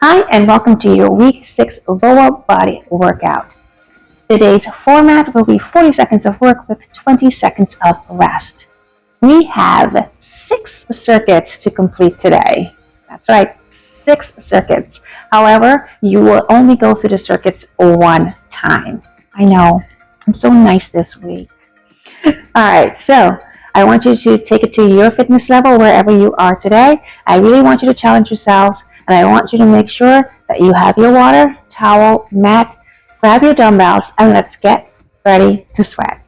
Hi, and welcome to your week 6 lower body workout. Today's format will be 40 seconds of work with 20 seconds of rest. We have 6 circuits to complete today. That's right, 6 circuits. However, you will only go through the circuits one time. I know, I'm so nice this week. Alright, so I want you to take it to your fitness level wherever you are today. I really want you to challenge yourselves, and I want you to make sure that you have your water, towel, mat, grab your dumbbells, and let's get ready to sweat.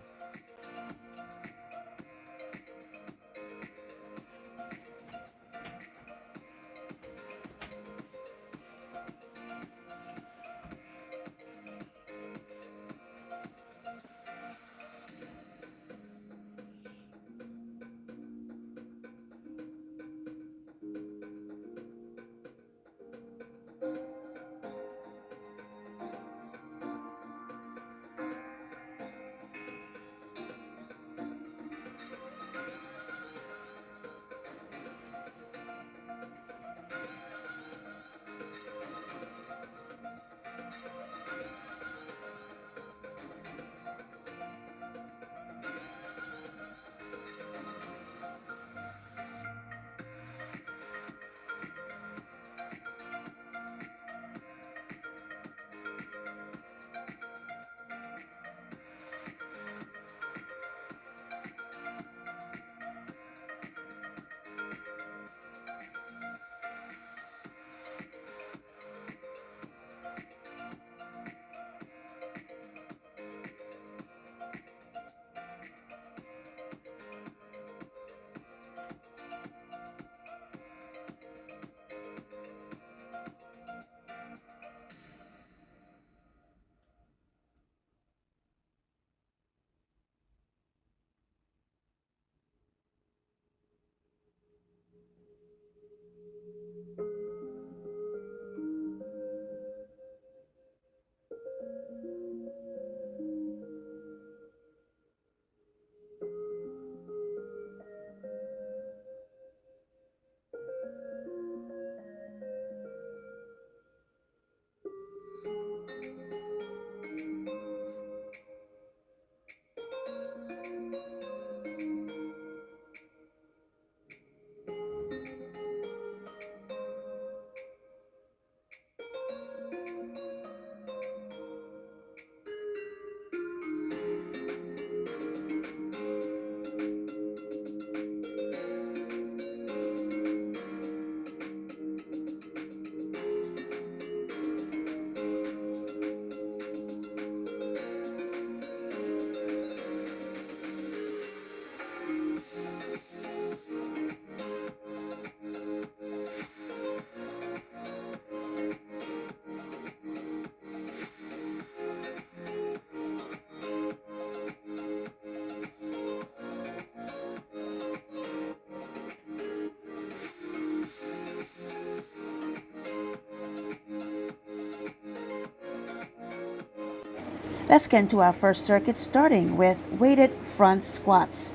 Let's get into our first circuit, starting with weighted front squats.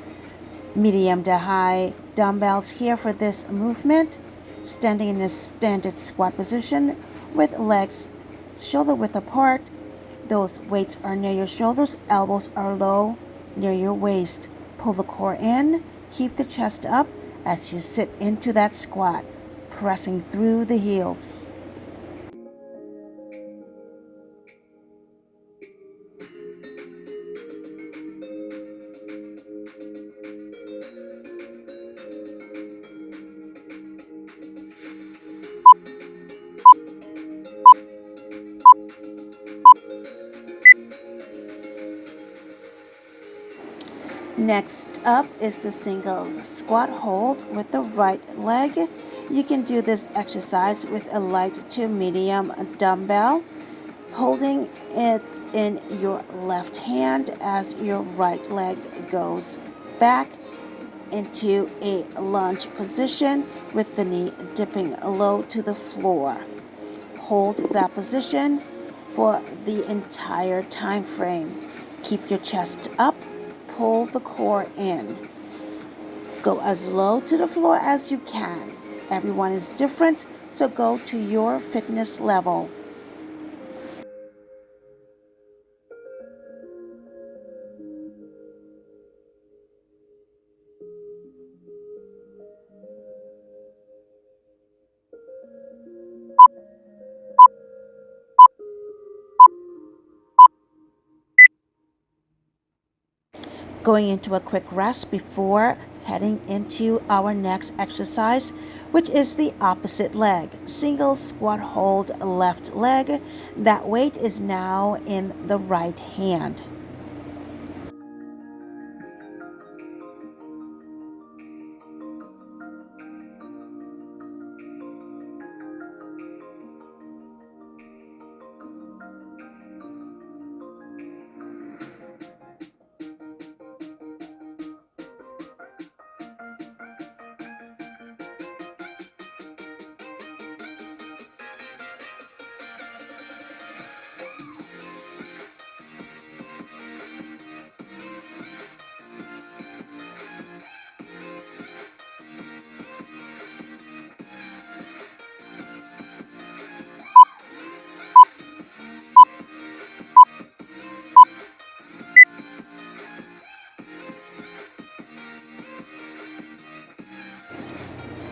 Medium to high dumbbells here for this movement. Standing in a standard squat position with legs shoulder width apart. Those weights are near your shoulders, elbows are low, near your waist. Pull the core in, keep the chest up as you sit into that squat, pressing through the heels. Next up is the single squat hold with the right leg. You can do this exercise with a light to medium dumbbell, holding it in your left hand as your right leg goes back into a lunge position with the knee dipping low to the floor. Hold that position for the entire time frame. Keep your chest up, pull the core in. Go as low to the floor as you can. Everyone is different, so go to your fitness level. Going into a quick rest before heading into our next exercise, which is the opposite leg. Single squat hold left leg. That weight is now in the right hand.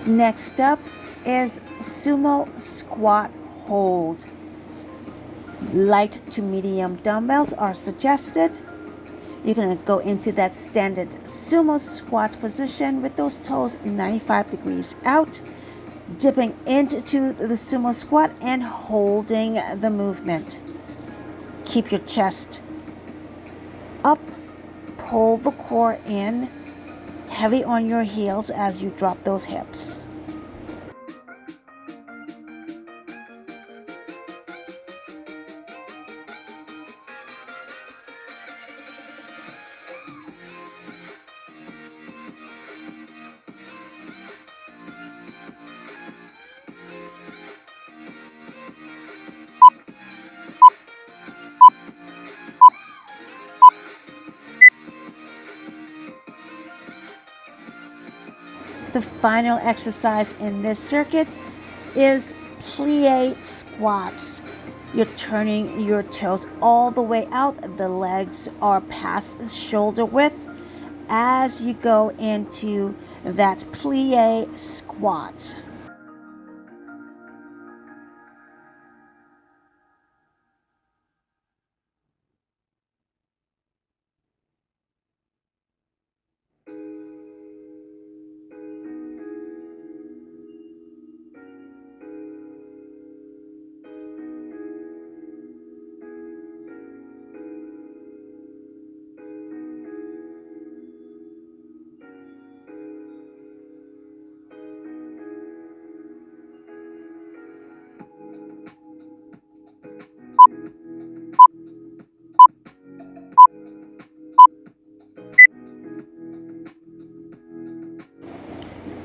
Next up is Sumo squat hold. Light to medium dumbbells are suggested. You're going to go into that standard Sumo squat position with those toes 95 degrees out, dipping into the Sumo squat and holding the movement. Keep your chest up, pull the core in, heavy on your heels as you drop those hips. The final exercise in this circuit is plie squats. You're turning your toes all the way out. The legs are past shoulder width as you go into that plie squat.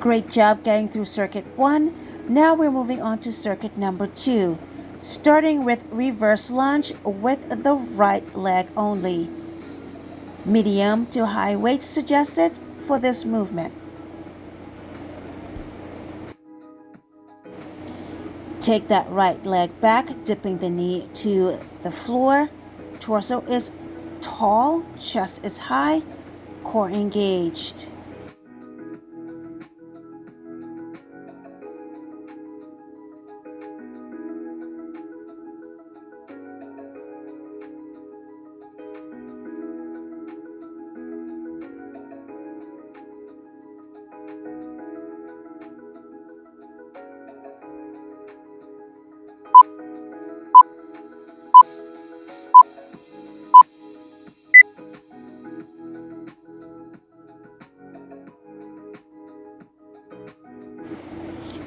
Great job getting through circuit 1. Now we're moving on to circuit number 2, starting with reverse lunge with the right leg only. Medium to high weights suggested for this movement. Take that right leg back, dipping the knee to the floor. Torso is tall, chest is high, core engaged.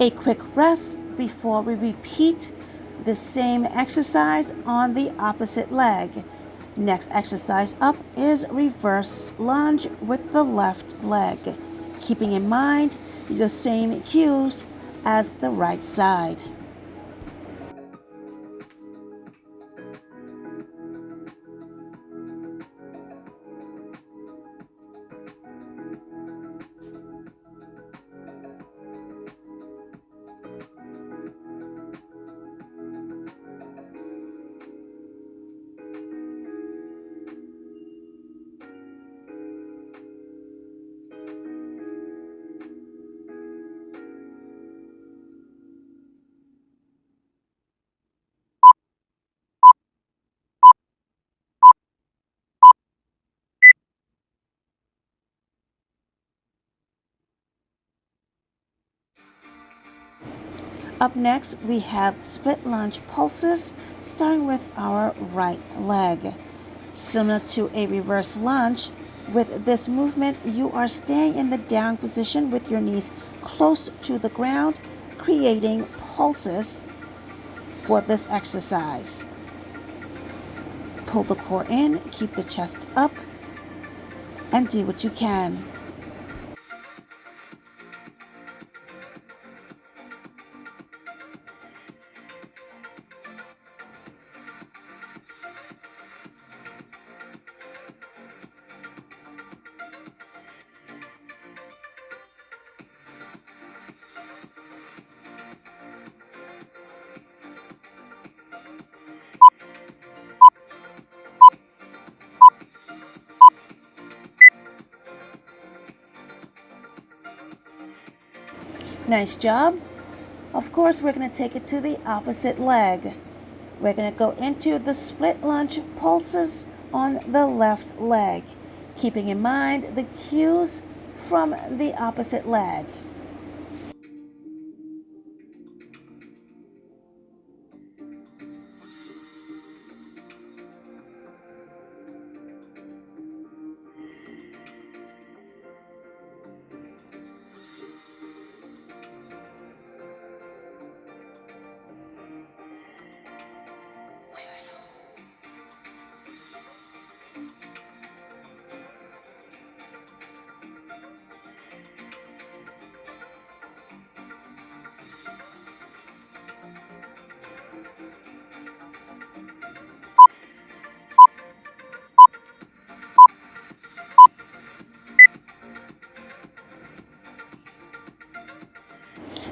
A quick rest before we repeat the same exercise on the opposite leg. Next exercise up is reverse lunge with the left leg, keeping in mind the same cues as the right side. Up next, we have split lunge pulses, starting with our right leg. Similar to a reverse lunge, with this movement, you are staying in the down position with your knees close to the ground, creating pulses for this exercise. Pull the core in, keep the chest up, and do what you can. Nice job. Of course, we're going to take it to the opposite leg. We're going to go into the split lunge pulses on the left leg, keeping in mind the cues from the opposite leg.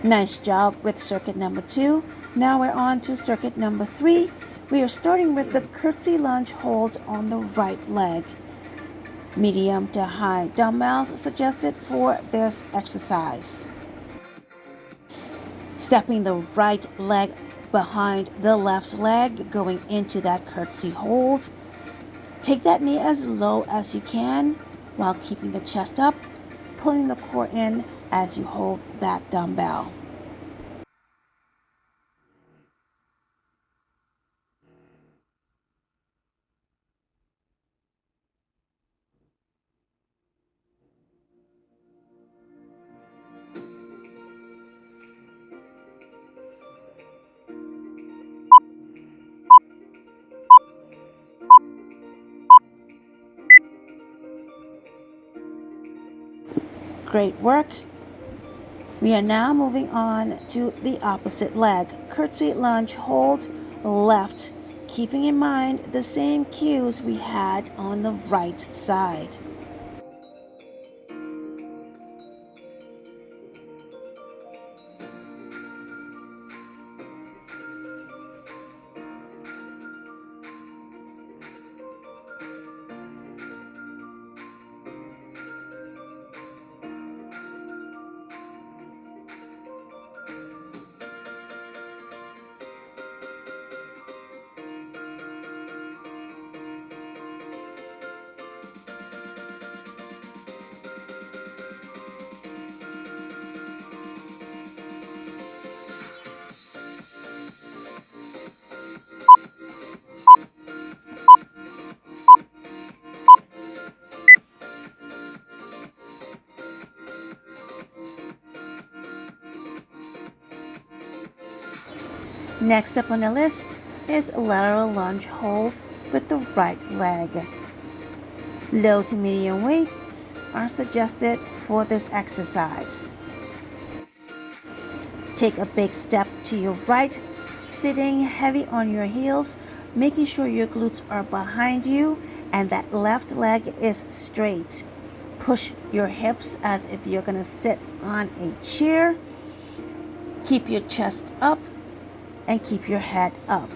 Nice job with circuit number 2. Now we're on to circuit number 3. We are starting with the curtsy lunge hold on the right leg. Medium to high dumbbells suggested for this exercise. Stepping the right leg behind the left leg, going into that curtsy hold. Take that knee as low as you can while keeping the chest up, pulling the core in as you hold that dumbbell. Great work. We are now moving on to the opposite leg. Curtsy lunge hold left, keeping in mind the same cues we had on the right side. Next up on the list is lateral lunge hold with the right leg. Low to medium weights are suggested for this exercise. Take a big step to your right, sitting heavy on your heels, making sure your glutes are behind you and that left leg is straight. Push your hips as if you're going to sit on a chair. Keep your chest up and keep your head up.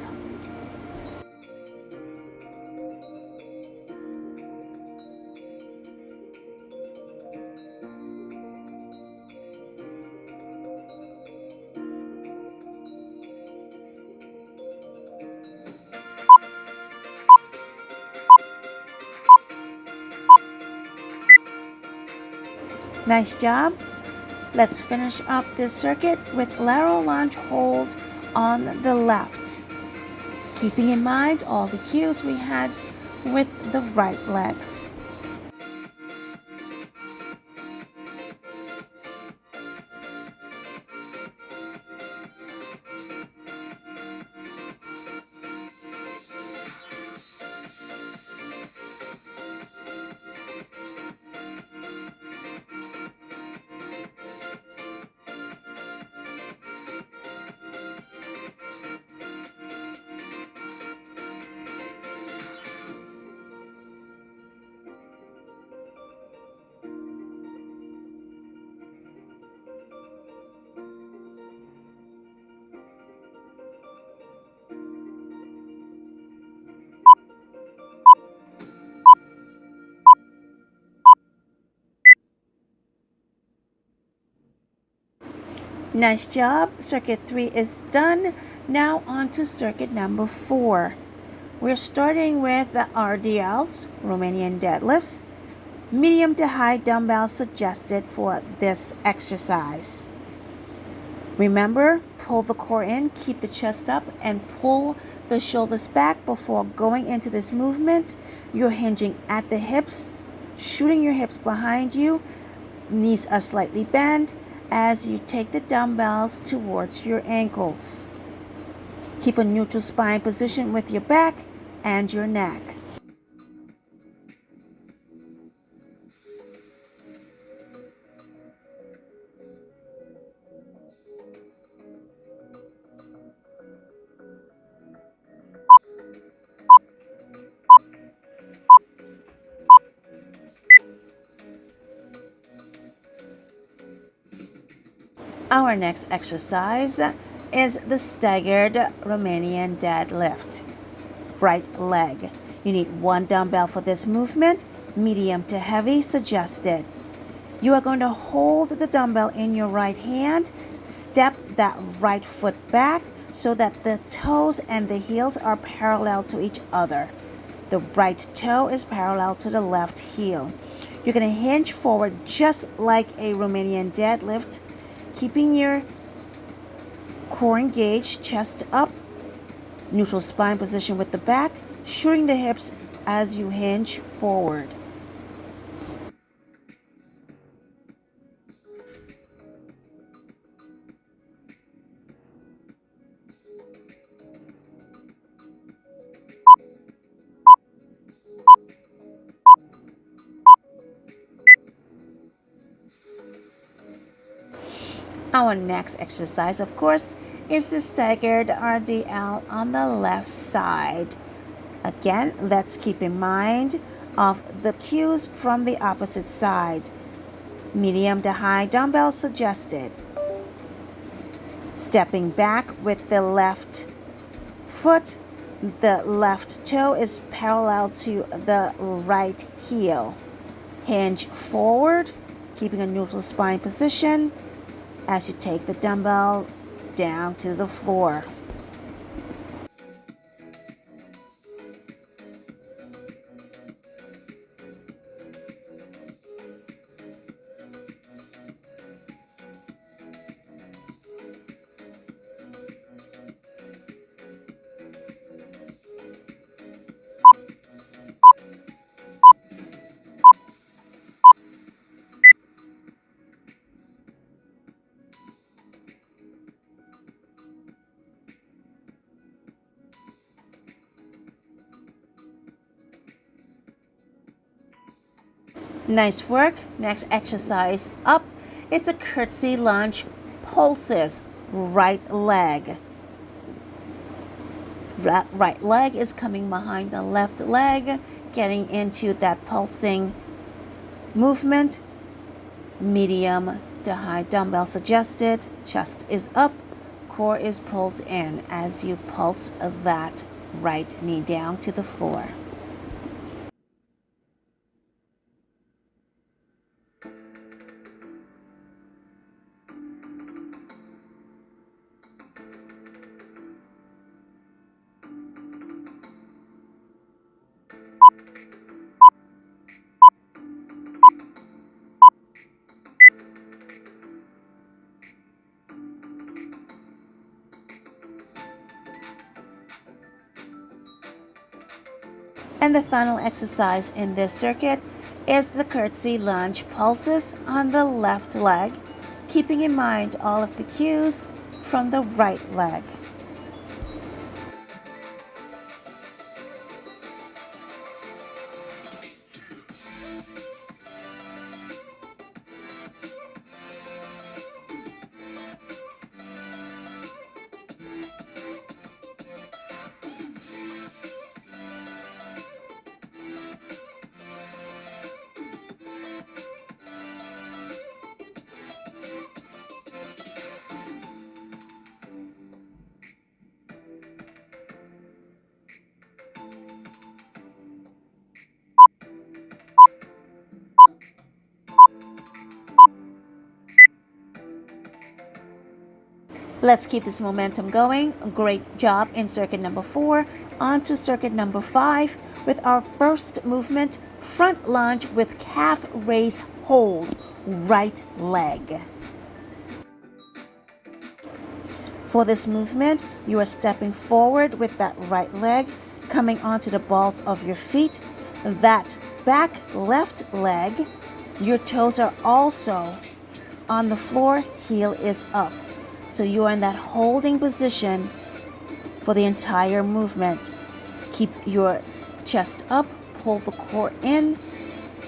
Nice job. Let's finish up this circuit with lateral lunge hold on the left, keeping in mind all the cues we had with the right leg. Nice job. Circuit 3 is done. Now on to circuit number 4. We're starting with the RDLs, Romanian deadlifts. Medium to high dumbbells suggested for this exercise. Remember, pull the core in, keep the chest up, and pull the shoulders back before going into this movement. You're hinging at the hips, shooting your hips behind you. Knees are slightly bent as you take the dumbbells towards your ankles. Keep a neutral spine position with your back and your neck. Our next exercise is the staggered Romanian deadlift. Right leg. You need one dumbbell for this movement, medium to heavy suggested. You are going to hold the dumbbell in your right hand, step that right foot back so that the toes and the heels are parallel to each other. The right toe is parallel to the left heel. You're going to hinge forward just like a Romanian deadlift, keeping your core engaged, chest up, neutral spine position with the back, shooting the hips as you hinge forward. Our next exercise, of course, is the staggered RDL on the left side. Again, let's keep in mind of the cues from the opposite side. Medium to high dumbbell suggested. Stepping back with the left foot, the left toe is parallel to the right heel. Hinge forward, keeping a neutral spine position as you take the dumbbell down to the floor. Nice work. Next exercise up is the curtsy lunge pulses. Right leg. Right leg is coming behind the left leg, getting into that pulsing movement. Medium to high dumbbell suggested. Chest is up, core is pulled in as you pulse that right knee down to the floor. And the final exercise in this circuit is the curtsy lunge pulses on the left leg, keeping in mind all of the cues from the right leg. Let's keep this momentum going. Great job in circuit number 4. On to circuit number 5 with our first movement, front lunge with calf raise hold, right leg. For this movement, you are stepping forward with that right leg, coming onto the balls of your feet. That back left leg, your toes are also on the floor, heel is up. So you are in that holding position for the entire movement. Keep your chest up, pull the core in,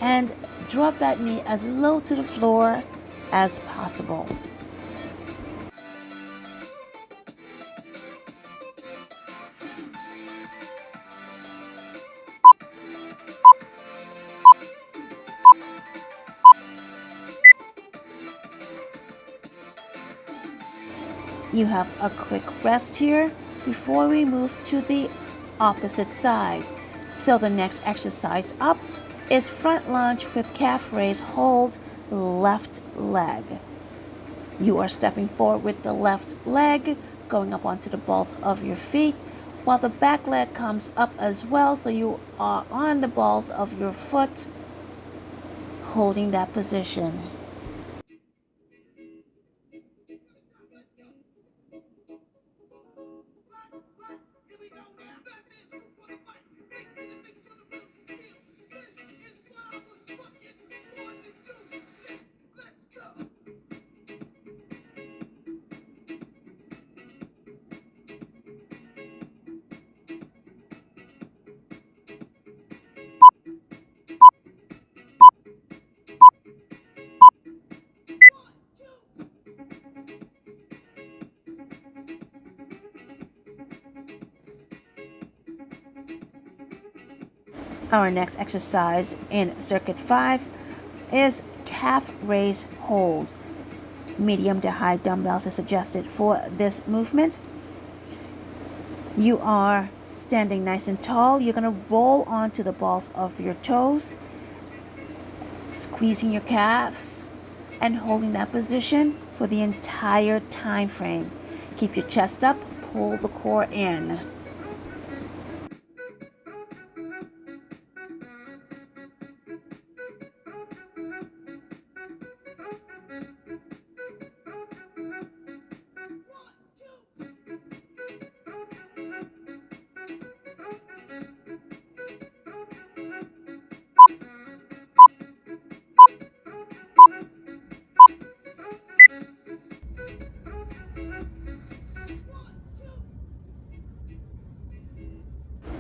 and drop that knee as low to the floor as possible. You have a quick rest here before we move to the opposite side. So the next exercise up is front lunge with calf raise hold, left leg. You are stepping forward with the left leg, going up onto the balls of your feet, while the back leg comes up as well, so you are on the balls of your foot, holding that position. Our next exercise in circuit 5 is calf raise hold. Medium to high dumbbells is suggested for this movement. You are standing nice and tall. You're going to roll onto the balls of your toes, squeezing your calves and holding that position for the entire time frame. Keep your chest up, pull the core in.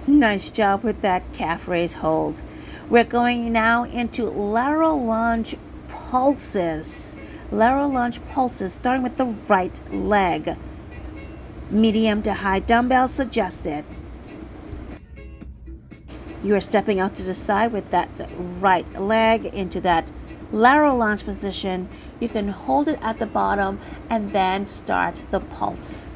Nice job with that calf raise hold. We're going now into lateral lunge pulses. Lateral lunge pulses starting with the right leg. Medium to high dumbbells suggested. You are stepping out to the side with that right leg into that lateral lunge position. You can hold it at the bottom and then start the pulse.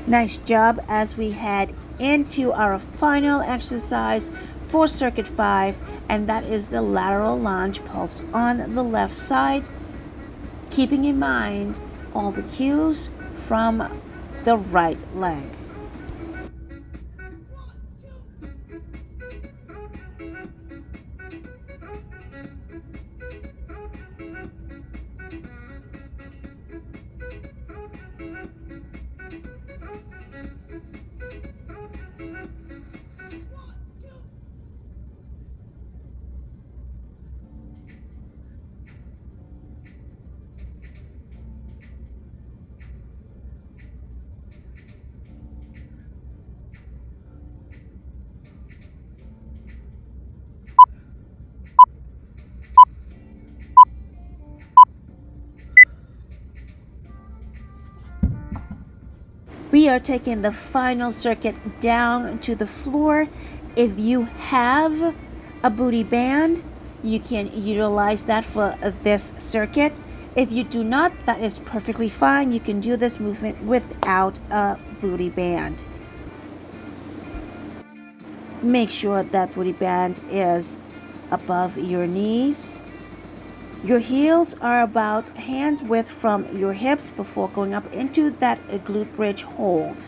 Nice job as we head into our final exercise for circuit 5, and that is the lateral lunge pulse on the left side, keeping in mind all the cues from the right leg. We are taking the final circuit down to the floor. If you have a booty band, you can utilize that for this circuit. If you do not, that is perfectly fine. You can do this movement without a booty band. Make sure that booty band is above your knees. Your heels are about hand width from your hips before going up into that glute bridge hold.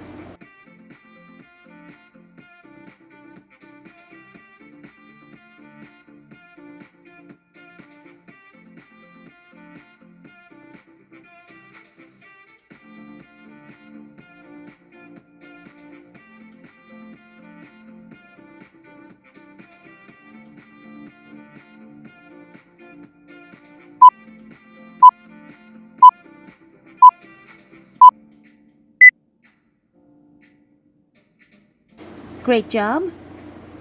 Great job.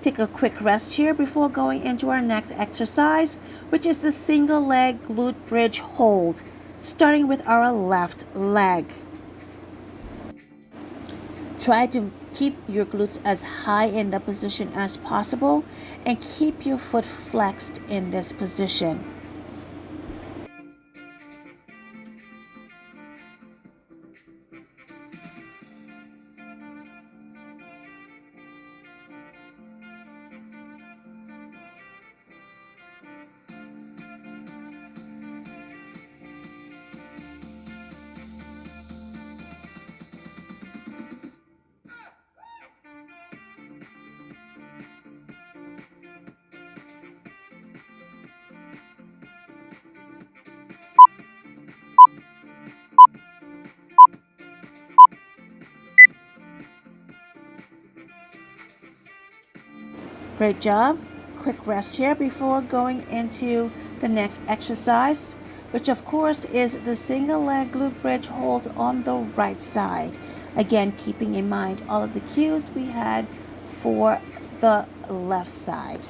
Take a quick rest here before going into our next exercise, which is the single leg glute bridge hold, starting with our left leg. Try to keep your glutes as high in the position as possible and keep your foot flexed in this position. Great job. Quick rest here before going into the next exercise, which of course is the single leg glute bridge hold on the right side. Again, keeping in mind all of the cues we had for the left side.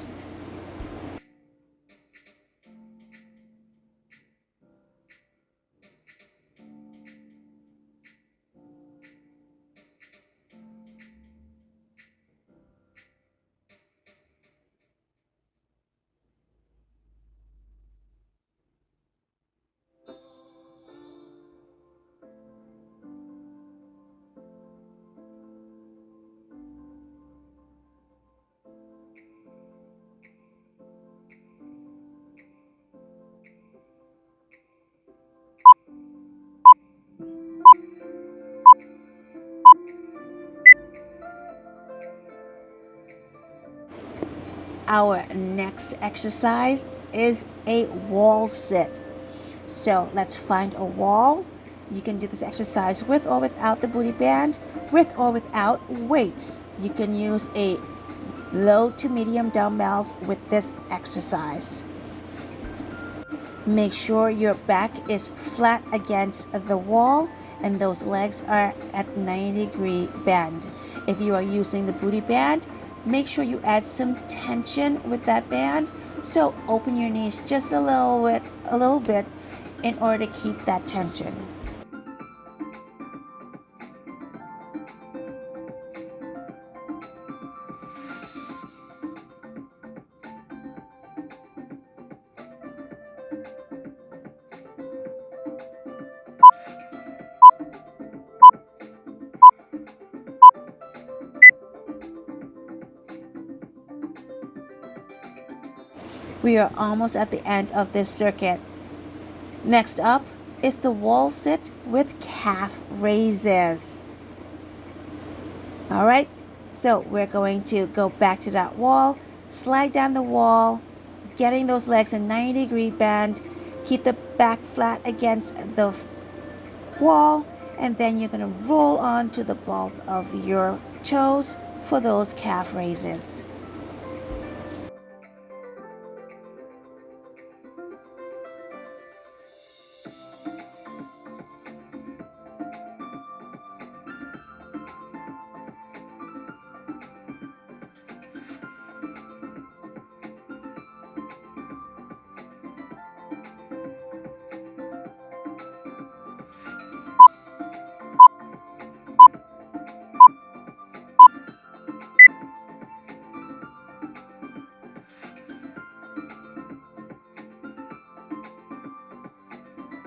Our next exercise is a wall sit. So let's find a wall. You can do this exercise with or without the booty band, with or without weights. You can use a low to medium dumbbells with this exercise. Make sure your back is flat against the wall and those legs are at 90-degree bend. If you are using the booty band, make sure you add some tension with that band. So open your knees just a little bit in order to keep that tension. We are almost at the end of this circuit. Next up is the wall sit with calf raises. All right, so we're going to go back to that wall, slide down the wall, getting those legs in 90-degree bend, keep the back flat against the wall, and then you're going to roll onto the balls of your toes for those calf raises.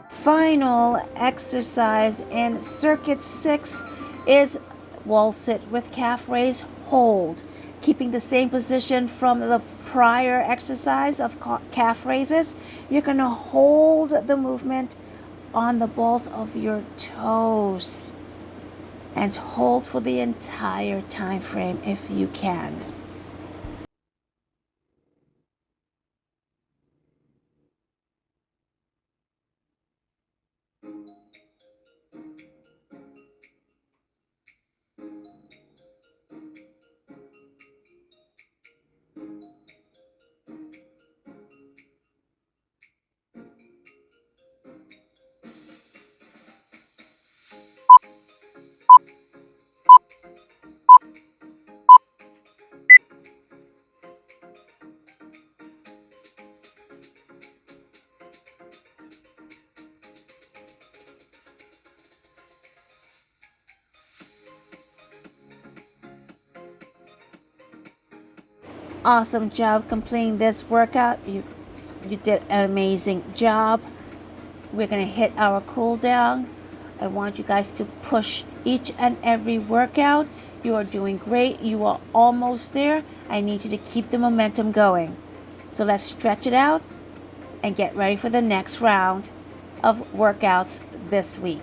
Final exercise in circuit 6 is wall sit with calf raise hold, keeping the same position from the prior exercise of calf raises. You're going to hold the movement on the balls of your toes and hold for the entire time frame if you can. Awesome job completing this workout. You did an amazing job. We're going to hit our cool down. I want you guys to push each and every workout. You are doing great. You are almost there. I need you to keep the momentum going. So let's stretch it out and get ready for the next round of workouts this week.